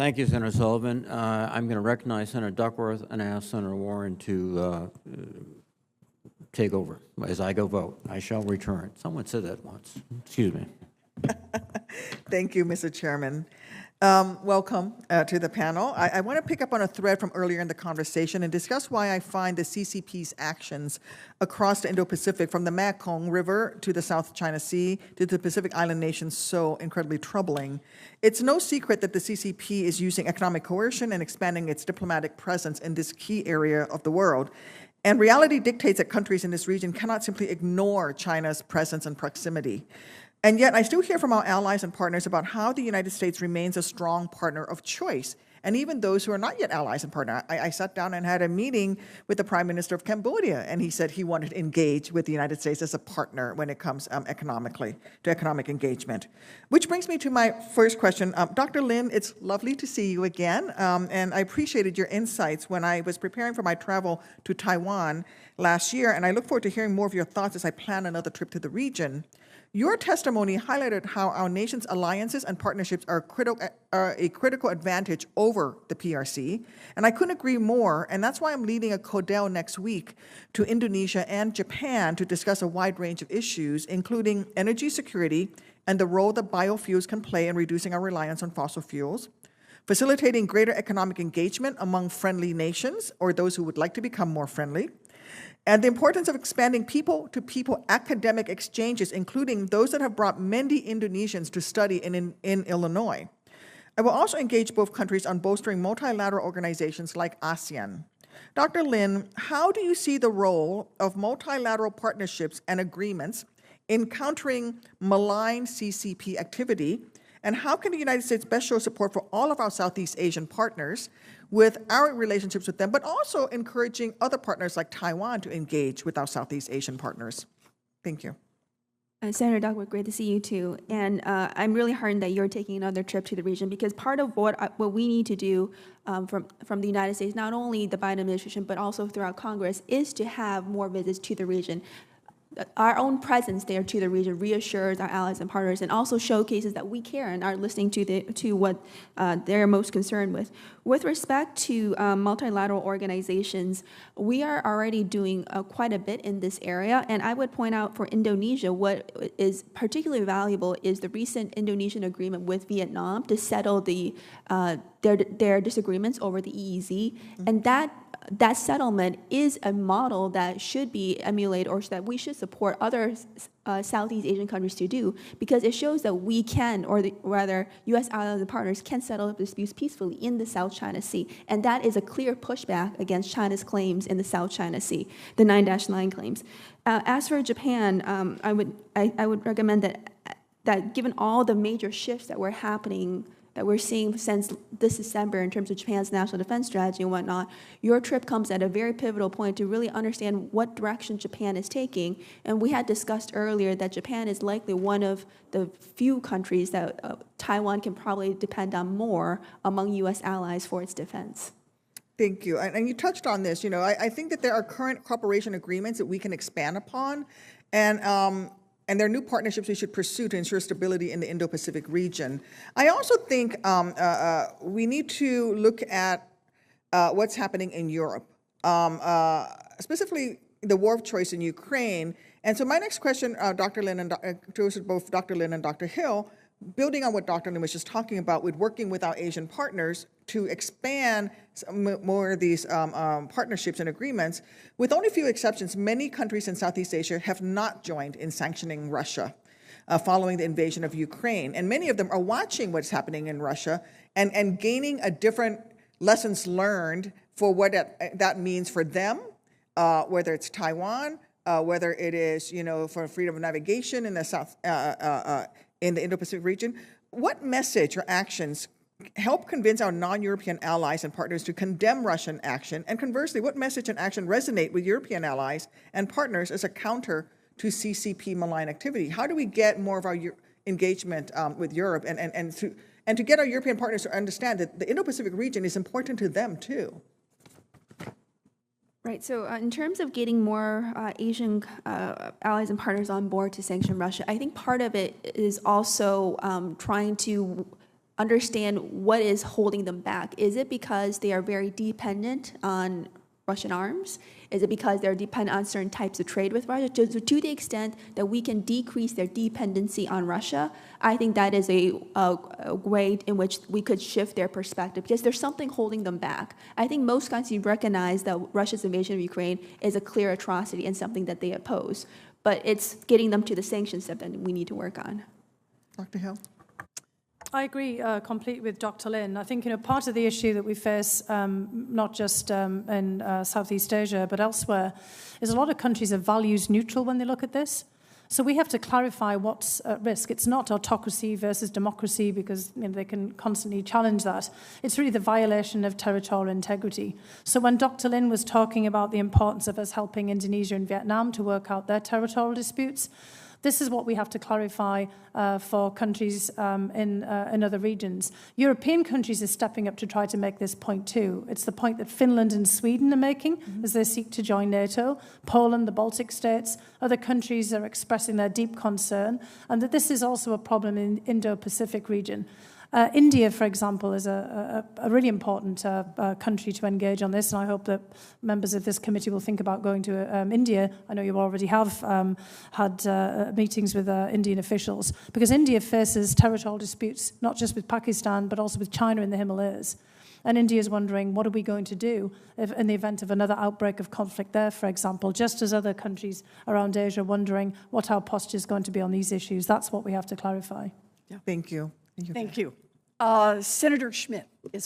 Thank you, Senator Sullivan. I'm going to recognize Senator Duckworth and ask Senator Warren to take over. As I go vote, I shall return. Someone said that once. Excuse me. Thank you, Mr. Chairman. Welcome to the panel. I want to pick up on a thread from earlier in the conversation and discuss why I find the CCP's actions across the Indo-Pacific, from the Mekong River to the South China Sea to the Pacific Island nations, so incredibly troubling. It's no secret that the CCP is using economic coercion and expanding its diplomatic presence in this key area of the world. And reality dictates that countries in this region cannot simply ignore China's presence and proximity. And yet I still hear from our allies and partners about how the United States remains a strong partner of choice, and even those who are not yet allies and partners. I sat down and had a meeting with the Prime Minister of Cambodia, and he said he wanted to engage with the United States as a partner when it comes economically to economic engagement. Which brings me to my first question. Dr. Lin, it's lovely to see you again, and I appreciated your insights when I was preparing for my travel to Taiwan last year, and I look forward to hearing more of your thoughts as I plan another trip to the region. Your testimony highlighted how our nation's alliances and partnerships are a critical advantage over the PRC, and I couldn't agree more, and that's why I'm leading a CODEL next week to Indonesia and Japan to discuss a wide range of issues, including energy security and the role that biofuels can play in reducing our reliance on fossil fuels, facilitating greater economic engagement among friendly nations, or those who would like to become more friendly, and the importance of expanding people-to-people academic exchanges, including those that have brought many Indonesians to study in Illinois. I will also engage both countries on bolstering multilateral organizations like ASEAN. Dr. Lin, how do you see the role of multilateral partnerships and agreements in countering malign CCP activity, and how can the United States best show support for all of our Southeast Asian partners with our relationships with them, but also encouraging other partners like Taiwan to engage with our Southeast Asian partners? Thank you. Senator Duckworth, great to see you too. And I'm really heartened that you're taking another trip to the region, because part of what we need to do from the United States, not only the Biden administration, but also throughout Congress, is to have more visits to the region. Our own presence there to the region reassures our allies and partners, and also showcases that we care and are listening to what they're most concerned with. With respect to multilateral organizations, we are already doing quite a bit in this area, and I would point out for Indonesia, what is particularly valuable is the recent Indonesian agreement with Vietnam to settle their disagreements over the EEZ, and that settlement is a model that should be emulated, or that we should support other Southeast Asian countries to do, because it shows that we can, or rather U.S. allies and partners can settle disputes peacefully in the South China Sea. And that is a clear pushback against China's claims in the South China Sea, the 9-9 claims. As for Japan, I would recommend that given all the major shifts that we're seeing since this December in terms of Japan's national defense strategy and whatnot, your trip comes at a very pivotal point to really understand what direction Japan is taking. And we had discussed earlier that Japan is likely one of the few countries that Taiwan can probably depend on more among U.S. allies for its defense. Thank you. And you touched on this. I think that there are current cooperation agreements that we can expand upon, and there are new partnerships we should pursue to ensure stability in the Indo-Pacific region. I also think we need to look at what's happening in Europe, specifically the war of choice in Ukraine. And so my next question, Dr. Lin, to both Dr. Lin and Dr. Hill, building on what Dr. Lin was just talking about with working with our Asian partners to expand more of these partnerships and agreements. With only a few exceptions, many countries in Southeast Asia have not joined in sanctioning Russia following the invasion of Ukraine. And many of them are watching what's happening in Russia and gaining a different lessons learned for what that means for them, whether it's Taiwan, whether it is, for freedom of navigation in the South, in the Indo-Pacific region. What message or actions help convince our non-European allies and partners to condemn Russian action? And conversely, what message and action resonate with European allies and partners as a counter to CCP malign activity? How do we get more of our engagement with Europe and to get our European partners to understand that the Indo-Pacific region is important to them too? Right, so in terms of getting more Asian allies and partners on board to sanction Russia, I think part of it is also trying to understand what is holding them back. Is it because they are very dependent on Russian arms? Is it because they're dependent on certain types of trade with Russia? To the extent that we can decrease their dependency on Russia, I think that is a way in which we could shift their perspective, because there's something holding them back. I think most countries recognize that Russia's invasion of Ukraine is a clear atrocity and something that they oppose, but it's getting them to the sanctions step that we need to work on. Dr. Hill? I agree completely with Dr. Lin. I think part of the issue that we face, not just in Southeast Asia but elsewhere, is a lot of countries are values neutral when they look at this. So we have to clarify what's at risk. It's not autocracy versus democracy, because they can constantly challenge that. It's really the violation of territorial integrity. So when Dr. Lin was talking about the importance of us helping Indonesia and Vietnam to work out their territorial disputes, this is what we have to clarify for countries in other regions. European countries are stepping up to try to make this point too. It's the point that Finland and Sweden are making as they seek to join NATO. Poland, the Baltic states, other countries are expressing their deep concern, and that this is also a problem in the Indo-Pacific region. India, for example, is a really important country to engage on this, and I hope that members of this committee will think about going to India. I know you already have had meetings with Indian officials, because India faces territorial disputes not just with Pakistan but also with China in the Himalayas. And India is wondering, what are we going to do in the event of another outbreak of conflict there, for example, just as other countries around Asia are wondering what our posture is going to be on these issues. That's what we have to clarify. Thank you. Thank you. Senator Schmidt is